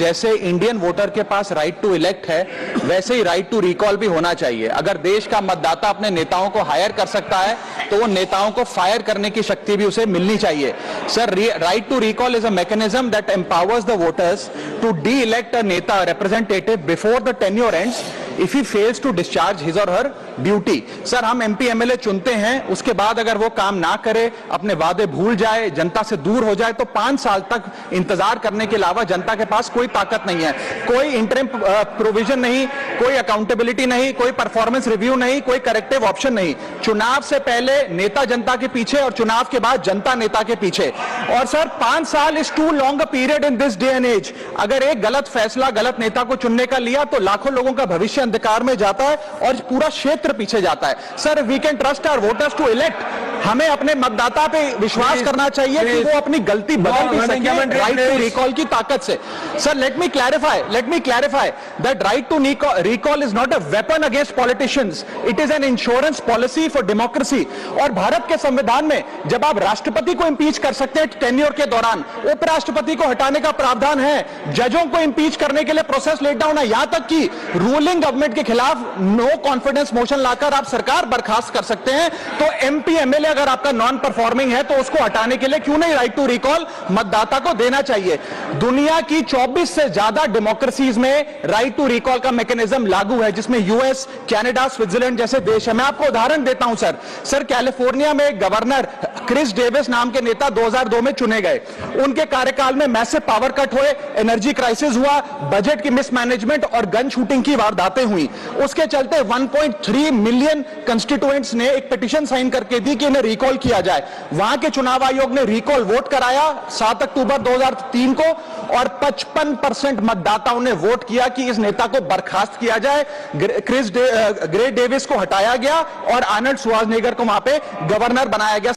जैसे Indian voter के पास right to elect है, वैसे ही राइट टू रिकॉल भी होना चाहिए। अगर देश का मतदाता अपने नेताओं को हायर कर सकता है तो वो नेताओं को फायर करने की शक्ति भी उसे मिलनी चाहिए। Sir, right to recall is a mechanism that empowers the voters to de elect a नेता representative before the tenure ends if he fails to discharge his or her duty। Sir, हम MP MLA चुनते हैं, उसके बाद अगर वो काम ना करे, अपने वादे भूल जाए, जनता से दूर हो जाए, तो 5 साल तक इंतजार करने के अलावा जनता के पास कोई ताकत नहीं है। कोई इंटरिम प्रोविजन नहीं, कोई अकाउंटेबिलिटी नहीं, कोई परफॉर्मेंस रिव्यू नहीं, कोई करेक्टिव ऑप्शन नहीं। चुनाव से पहले नेता जनता के पीछे और चुनाव के बाद जनता नेता के पीछे। और सर, 5 साल is too long a period in this day and age. अगर एक गलत फैसला गलत नेता को चुनने का लिया तो लाखों लोगों का भविष्य अंधकार में जाता है और पूरा क्षेत्र पीछे जाता है। Sir, we can trust our voters to elect. हमें अपने मतदाता पे विश्वास करना चाहिए कि वो अपनी गलती बदल भी सके राइट टू रिकॉल की ताकत से। Sir, let me clarify that right to recall is not a weapon against politicians, it is an insurance policy for democracy. और भारत के संविधान में जब आप राष्ट्रपति को इंपीच कर सकते हैं टेन्योर के दौरान, उपराष्ट्रपति को हटाने का प्रावधान है, जजों को इंपीच करने के लिए प्रोसेस लेट डाउन है, यहां तक कि रूलिंग गवर्नमेंट के खिलाफ नो कॉन्फिडेंस मोशन लाकर आप सरकार बर्खास्त कर सकते हैं। तो एमपी एमएलए अगर आपका नॉन परफॉर्मिंग है तो उसको हटाने के लिए क्यों नहीं राइट टू रिकॉल मतदाता को देना चाहिए। दुनिया की 24 से ज्यादा डेमोक्रेसीज में राइट टू रिकॉल का मैकेनिज्म लागू है, जिसमें यूएस, कनाडा, स्विट्जरलैंड जैसे देश है। मैं आपको उदाहरण देता हूं सर, कैलिफोर्निया में गवर्नर क्रिस डेविस नाम के नेता 2002 में चुने गए। उनके कार्यकाल में मैसिव पावर कट हुए, एनर्जी क्राइसिस हुआ, बजट की मिसमैनेजमेंट और गन शूटिंग की वारदातें हुई। उसके चलते 1.3 मिलियन कंस्टिट्यूएंट्स ने एक पिटीशन साइन करके दी कि इन्हें रिकॉल किया जाए। वहां के चुनाव आयोग ने रिकॉल वोट कराया 7 अक्टूबर 2003 को और 55% मतदाताओं ने वोट किया कि इस नेता को बर्खास्त किया जाए। ग्रे डेविस को हटाया गया और आर्नल्ड श्वार्ज़नेगर को वहां पे गवर्नर बनाया गया।